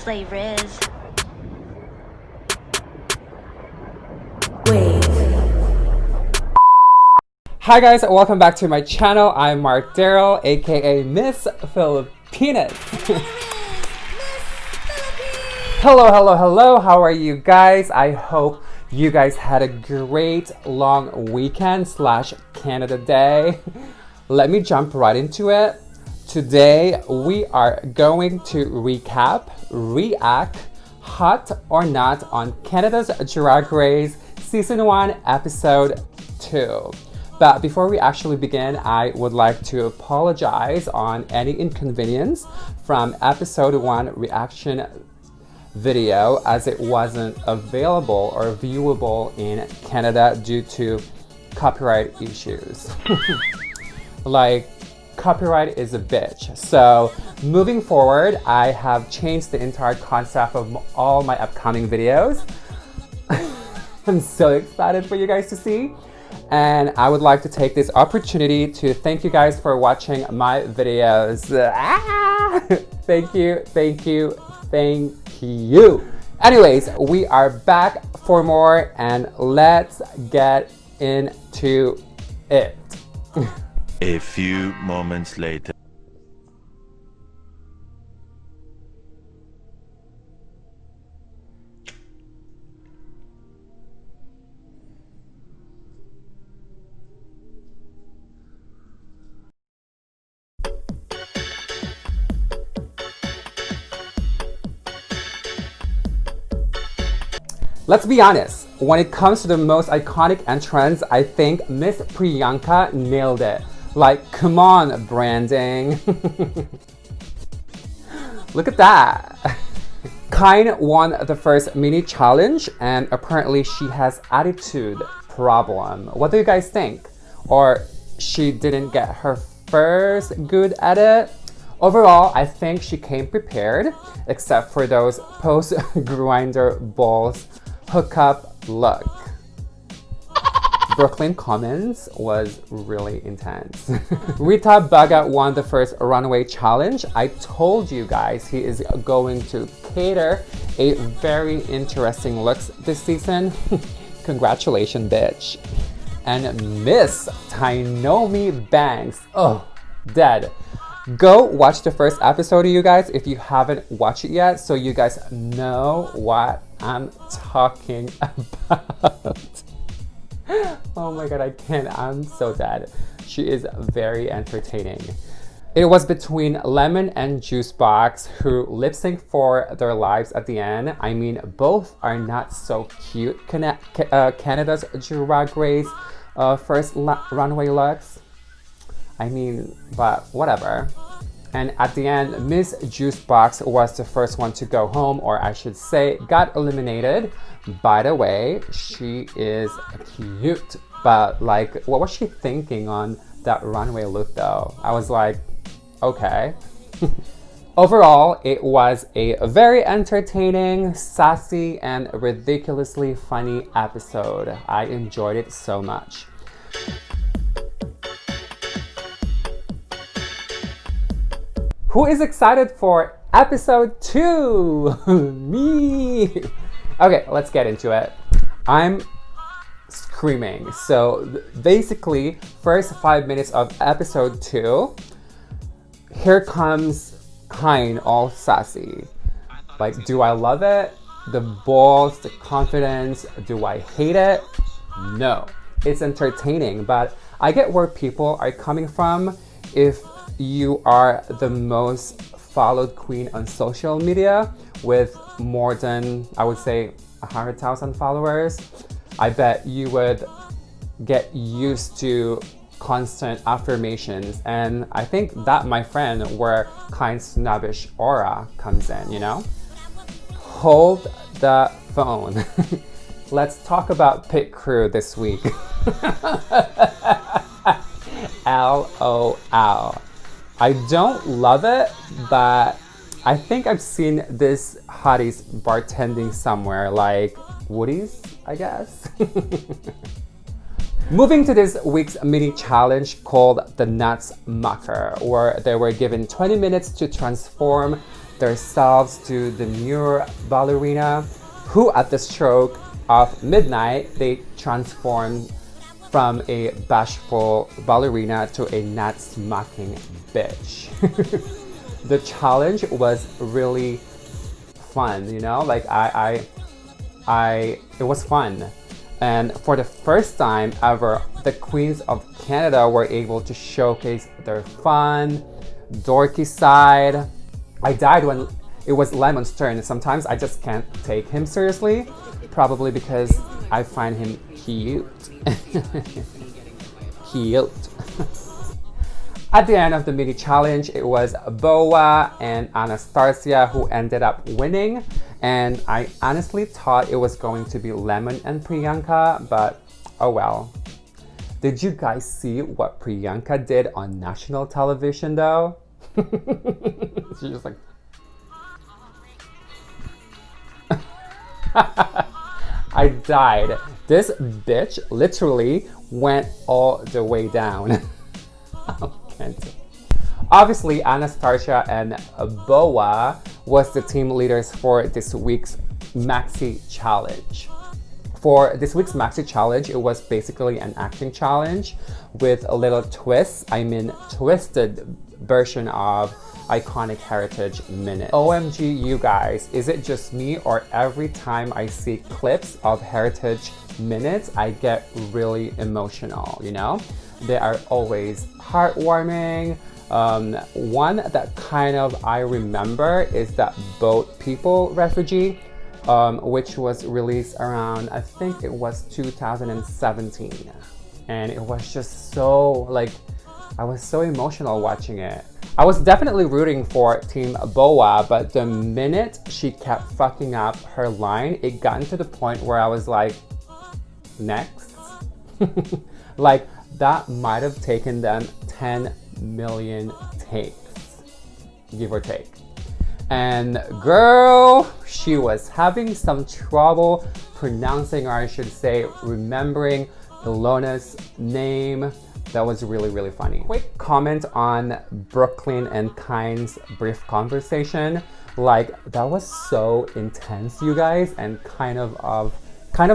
Slay Riz. Hi guys, welcome back to my channel. I'm Mark Daryl, aka Miss Filipinas. Hello. How are you guys? I hope you guys had a great long weekend / Canada Day. Let me jump right into it. Today we are going to react, hot or not, on Canada's Drag Race Season 1, Episode 2. But before we actually begin, I would like to apologize on any inconvenience from Episode 1 reaction video, as it wasn't available or viewable in Canada due to copyright issues. Like, copyright is a bitch. So moving forward, I have changed the entire concept of all my upcoming videos. I'm so excited for you guys to see. And I would like to take this opportunity to thank you guys for watching my videos. Thank you. Anyways, we are back for more and let's get into it. A few moments later. Let's be honest, when it comes to the most iconic entrance, I think Miss Priyanka nailed it. Like, come on, branding. Look at that. Kyne won the first mini challenge and apparently she has attitude problem. What do you guys think? Or she didn't get her first good at it? Overall, I think she came prepared, except for those post-grinder balls hookup look. Brooklyn Commons was really intense. Rita Baga won the first runway challenge. I told you guys he is going to cater a very interesting looks this season. Congratulations, bitch. And Miss Tynomi Banks, oh, dead. Go watch the first episode, you guys, if you haven't watched it yet, so you guys know what I'm talking about. Oh my god, I can't. I'm so dead. She is very entertaining. It was between Lemon and Juicebox who lip sync for their lives at the end. I mean, both are not so cute. Canada's Drag Race first runway looks. I mean, but whatever. And at the end, Miss Juicebox was the first one to go home, or I should say, got eliminated. By the way, she is cute, but like, what was she thinking on that runway look though? I was like, okay. Overall, it was a very entertaining, sassy, and ridiculously funny episode. I enjoyed it so much. Who is excited for episode 2? Me! Okay, let's get into it. I'm screaming. So basically, first 5 minutes of episode 2, here comes Kyne all sassy. Like, do I love it? The balls, the confidence, do I hate it? No. It's entertaining, but I get where people are coming from. If you are the most followed queen on social media with more than, I would say, 100,000 followers, I bet you would get used to constant affirmations. And I think that, my friend, where Kyne's snobbish aura comes in, you know? Hold the phone. Let's talk about Pit Crew this week. LOL. I don't love it, but I think I've seen this hotties bartending somewhere, like Woody's, I guess. Moving to this week's mini challenge called the Nuts Mucker, where they were given 20 minutes to transform themselves to the demure ballerina, who at the stroke of midnight, they transformed from a bashful ballerina to a nut-smacking bitch. The challenge was really fun, you know, like it was fun. And for the first time ever, the Queens of Canada were able to showcase their fun, dorky side. I died when it was Lemon's turn. Sometimes I just can't take him seriously, probably because I find him cute. Cute. At the end of the mini challenge, it was Boa and Anastasia who ended up winning. And I honestly thought it was going to be Lemon and Priyanka, but oh well. Did you guys see what Priyanka did on national television though? She's just like... I died. This bitch literally went all the way down. Obviously, Anastasia and Boa was the team leaders for this week's Maxi Challenge. For this week's Maxi Challenge, it was basically an acting challenge with a little twist, twisted version of iconic heritage minute. OMG, you guys, is it just me or every time I see clips of heritage minutes, I get really emotional, you know? They are always heartwarming. One that kind of I remember is that Boat People Refugee, which was released around, I think it was 2017. And it was just so, like, I was so emotional watching it. I was definitely rooting for Team Boa, but the minute she kept fucking up her line, it got to the point where I was like, next? Like, that might have taken them 10 million takes, give or take. And girl, she was having some trouble pronouncing, or I should say, remembering Ilona's name. That was really, really funny. Quick comment on Brooklyn and Kyne's brief conversation. Like, that was so intense, you guys, and kind of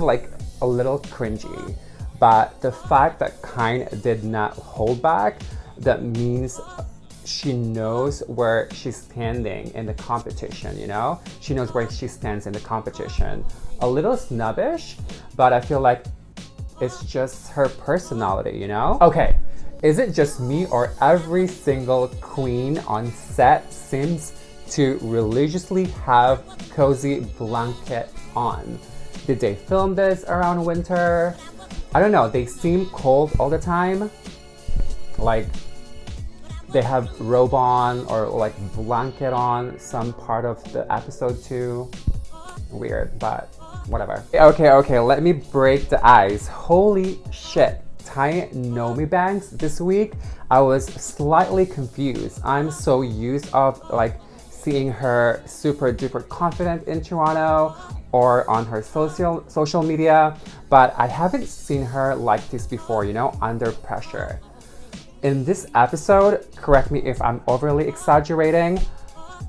like a little cringy. But the fact that Kyne did not hold back, that means she knows where she's standing in the competition, you know? She knows where she stands in the competition. A little snobbish, but I feel like it's just her personality, you know? Okay, is it just me or every single queen on set seems to religiously have cozy blanket on? Did they film this around winter? I don't know, they seem cold all the time. Like, they have robe on or like blanket on some part of the episode too. Weird, but whatever. Okay, let me break the ice. Holy shit, Tynomi Banks this week, I was slightly confused. I'm so used of like seeing her super duper confident in Toronto or on her social media, but I haven't seen her like this before, you know, under pressure. In this episode, correct me if I'm overly exaggerating,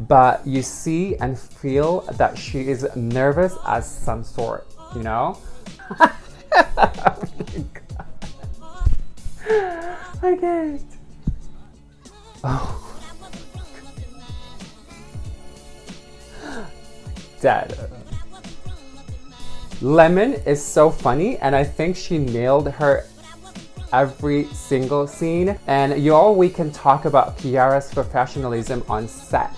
but you see and feel that she is nervous as some sort, you know? Oh my God. I can't. Oh. Dead. Lemon is so funny, and I think she nailed her every single scene. And y'all, we can talk about Kiara's professionalism on set.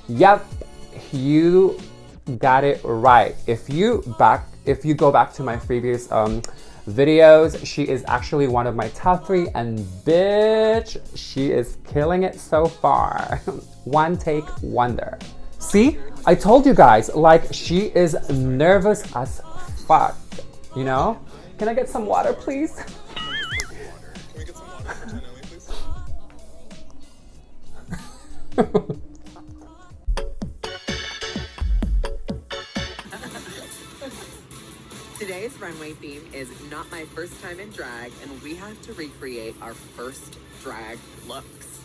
Yep, you got it right. If you go back to my previous videos, she is actually one of my top 3, and bitch, she is killing it so far. One take wonder. See, I told you guys, like, she is nervous as fuck, you know? Can I get some water, please? Can we get some water for Tynomi, please? Today's runway theme is not my first time in drag, and we have to recreate our first drag looks.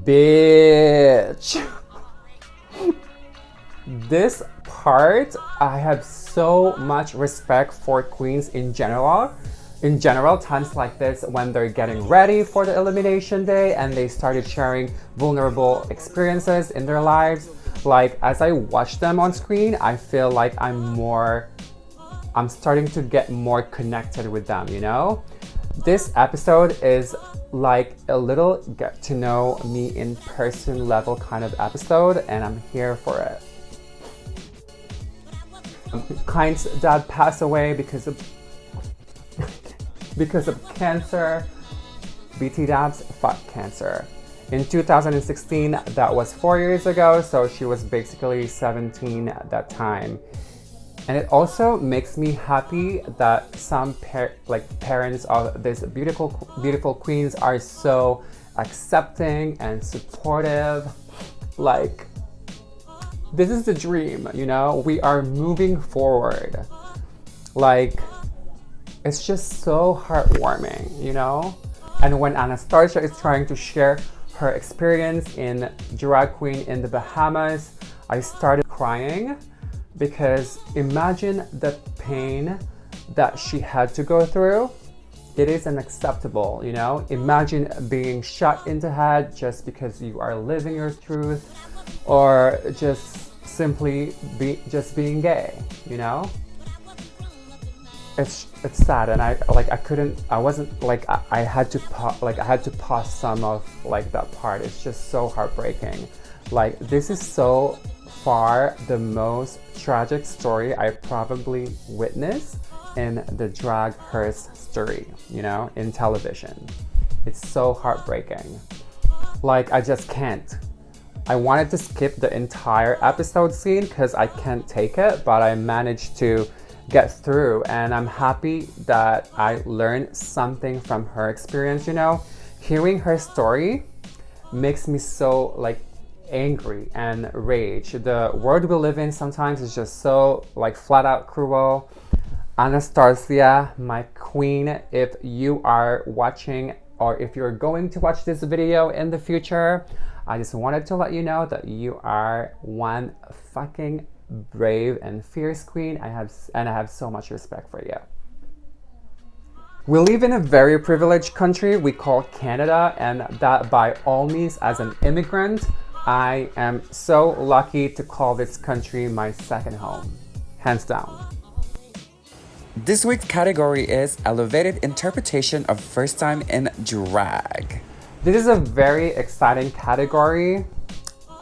Bitch. this part, I have so much respect for queens in general. In general, times like this when they're getting ready for the elimination day and they started sharing vulnerable experiences in their lives. Like, as I watch them on screen, I feel like I'm starting to get more connected with them, you know? This episode is like a little get to know me in person level kind of episode, and I'm here for it. Kind's dad passed away because of cancer. BT Dabs fought cancer. In 2016, that was 4 years ago, so she was basically 17 at that time. And it also makes me happy that some parents of these beautiful queens are so accepting and supportive. Like, this is the dream, you know? We are moving forward. Like, it's just so heartwarming, you know? And when Anastasia is trying to share her experience in Drag Queen in the Bahamas, I started crying because imagine the pain that she had to go through. It is unacceptable, you know? Imagine being shot in the head just because you are living your truth, or just simply being gay, you know? It's sad, and I had to pause some of like that part. It's just so heartbreaking. Like, this is so far the most tragic story I probably witnessed in the drag history, you know, in television. It's so heartbreaking. Like, I just can't. I wanted to skip the entire episode scene because I can't take it, but I managed to get through, and I'm happy that I learned something from her experience, you know? Hearing her story makes me so like angry and rage. The world we live in sometimes is just so like flat out cruel. Anastasia, my queen, if you are watching or if you're going to watch this video in the future, I just wanted to let you know that you are one fucking brave and fierce queen. I have so much respect for you. We live in a very privileged country we call Canada, and that by all means, as an immigrant, I am so lucky to call this country my second home, hands down. This week's category is Elevated Interpretation of First Time in Drag. This is a very exciting category.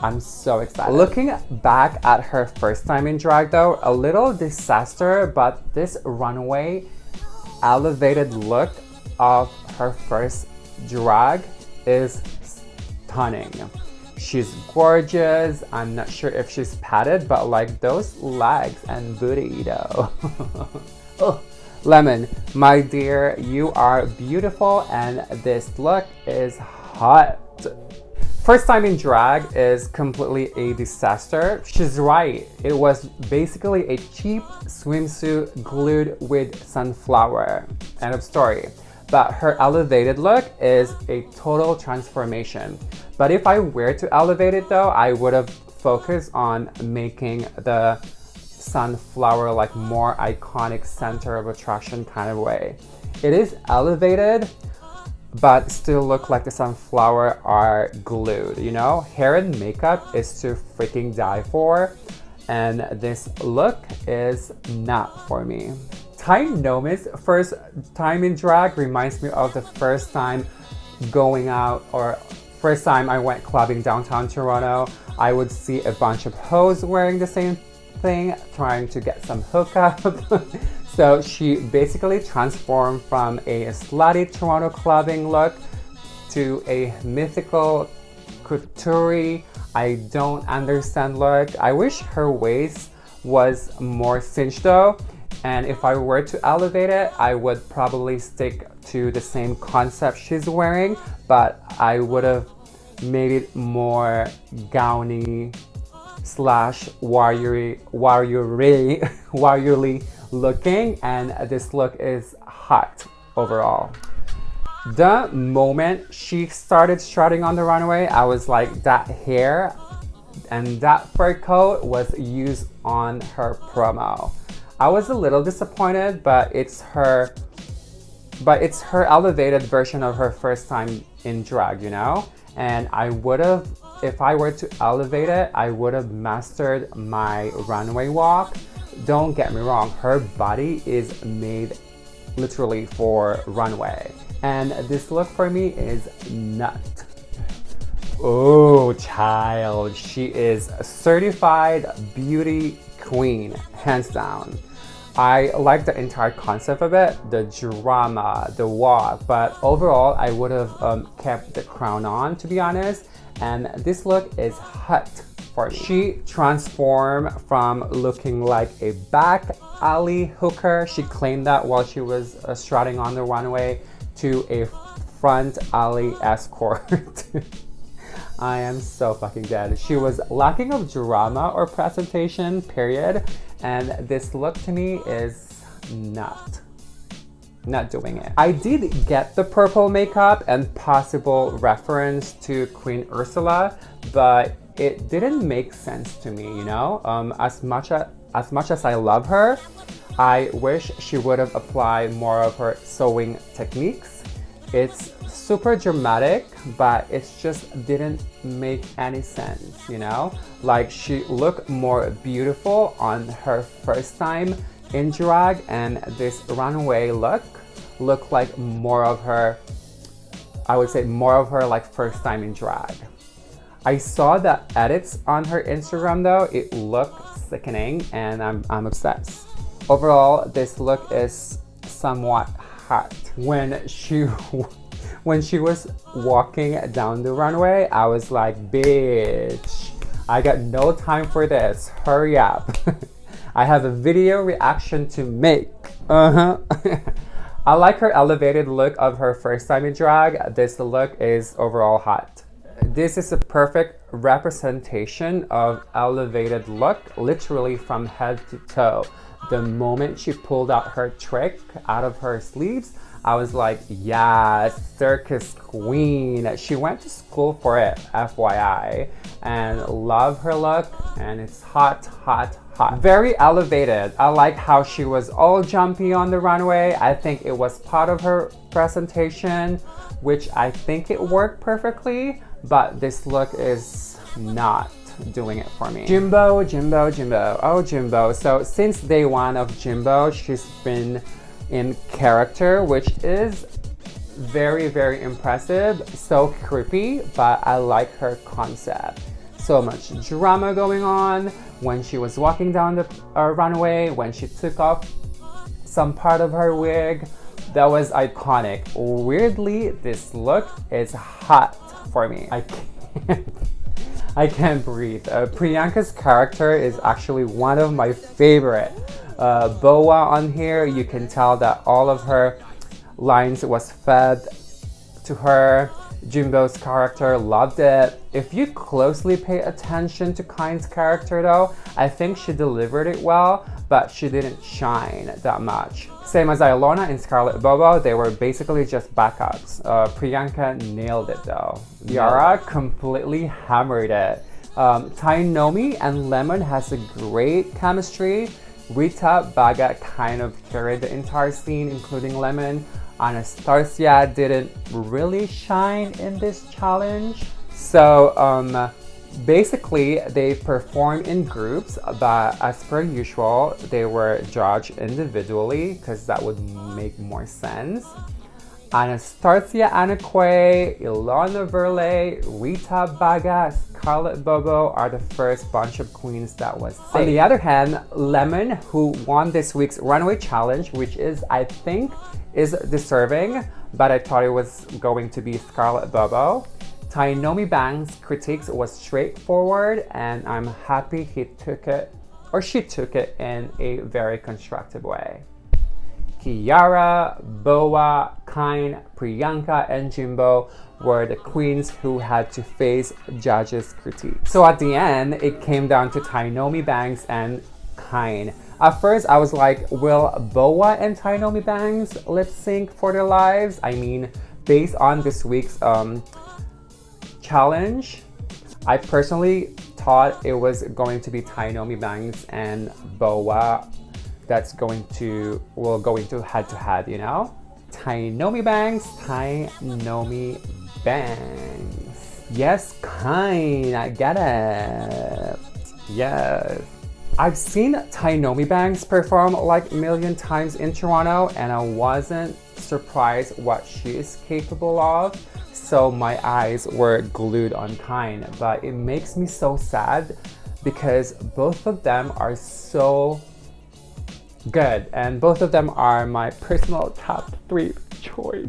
I'm so excited. Looking back at her first time in drag though, a little disaster, but this runway elevated look of her first drag is stunning. She's gorgeous. I'm not sure if she's padded, but like those legs and booty though. Oh, Lemon, my dear, you are beautiful and this look is hot. First time in drag is completely a disaster. She's right. It was basically a cheap swimsuit glued with sunflower. End of story. But her elevated look is a total transformation. But if I were to elevate it though, I would have focused on making the sunflower like more iconic center of attraction kind of way. It is elevated, but still look like the sunflower are glued, you know? Hair and makeup is to freaking die for, and this look is not for me. Ty Nomis' first time in drag reminds me of the first time going out, or first time I went clubbing downtown Toronto. I would see a bunch of hoes wearing the same thing, trying to get some hookup. So she basically transformed from a slutty Toronto clubbing look to a mythical couture, I don't understand look. I wish her waist was more cinched though. And if I were to elevate it, I would probably stick to the same concept she's wearing, but I would have made it more gowny slash warrior-y looking, and this look is hot overall. The moment she started strutting on the runway, I was like, that hair and that fur coat was used on her promo. I was a little disappointed, but it's her elevated version of her first time in drag, you know? And I would have, if I were to elevate it, I would have mastered my runway walk. Don't get me wrong, her body is made literally for runway. And this look for me is nut. Oh, child, she is a certified beauty queen, hands down. I like the entire concept of it, the drama, the walk, but overall I would have kept the crown on, to be honest, and this look is hot for me. She transformed from looking like a back alley hooker, she claimed that while she was strutting on the runway, to a front alley escort. I am so fucking dead. She was lacking of drama or presentation, period. And this look to me is not doing it. I did get the purple makeup and possible reference to Queen Ursula, but it didn't make sense to me, you know? As much as I love her, I wish she would have applied more of her sewing techniques. It's super dramatic, but it just didn't make any sense, you know? Like, she looked more beautiful on her first time in drag, and this runway look looked like more of her, I would say more of her like first time in drag. I saw the edits on her Instagram though, it looked sickening, and I'm obsessed. Overall, this look is somewhat hot. When she was walking down the runway, I was like, bitch, I got no time for this, hurry up. I have a video reaction to make. I like her elevated look of her first time in drag. This look is overall hot. This is a perfect representation of elevated look, literally from head to toe. The moment she pulled out her trick out of her sleeves, I was like, yes, circus queen. She went to school for it, FYI, and love her look, and it's hot, hot, hot. Very elevated. I like how she was all jumpy on the runway. I think it was part of her presentation, which I think it worked perfectly, but this look is not doing it for me. Jimbo, Jimbo, Jimbo, oh Jimbo. So since day one of Jimbo, she's been in character, which is very, very impressive. So creepy, but I like her concept. So much drama going on when she was walking down the runway, when she took off some part of her wig. That was iconic. Weirdly, this look is hot for me. I can't breathe. Priyanka's character is actually one of my favorite. Boa on here, you can tell that all of her lines was fed to her. Jimbo's character, loved it. If you closely pay attention to Kyne's character though, I think she delivered it well, but she didn't shine that much. Same as Ilona and Scarlett Bobo, they were basically just backups. Priyanka nailed it though. Yara completely hammered it. Tainomi and Lemon has a great chemistry. Rita Baga kind of carried the entire scene, including Lemon. Anastasia didn't really shine in this challenge. So basically they performed in groups, but as per usual, they were judged individually because that would make more sense. Anastasia Anakwe, Ilona Verley, Rita Baga, Scarlett Bobo are the first bunch of queens that was safe. On the other hand, Lemon, who won this week's runway challenge, which is, I think, is deserving, but I thought it was going to be Scarlett Bobo. Tainomi Bang's critiques was straightforward, and I'm happy he took it, or she took it in a very constructive way. Kiara, Boa, Kyne, Priyanka, and Jimbo were the queens who had to face judges' critiques. So at the end, it came down to Tainomi Bangs and Kyne. At first, I was like, will Boa and Tainomi Bangs lip sync for their lives? I mean, based on this week's challenge, I personally thought it was going to be Tainomi Banks and Boa that's going to head to head, you know? Tainomi Banks, Tainomi Banks. Yes, kind, I get it. Yes. I've seen Tainomi Banks perform like a million times in Toronto, and I wasn't surprised what she is capable of. So my eyes were glued on Kind, but it makes me so sad because both of them are so good, and both of them are my personal top 3 choice.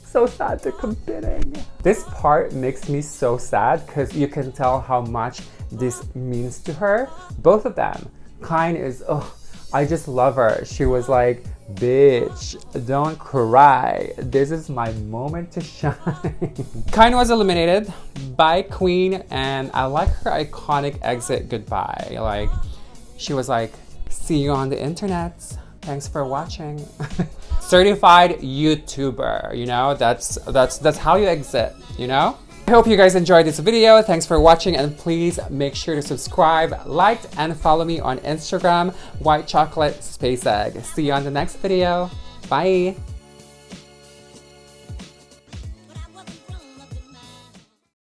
So sad they're competing. This part makes me so sad because you can tell how much this means to her. Both of them. Kind is, oh, I just love her. She was like, bitch, don't cry. This is my moment to shine. Kind was eliminated by Queen, and I like her iconic exit goodbye. Like, she was like, see you on the internet. Thanks for watching. Certified YouTuber, you know, that's how you exit, you know? I hope you guys enjoyed this video. Thanks for watching, and please make sure to subscribe, like, and follow me on Instagram, White Chocolate Space Egg. See you on the next video. Bye.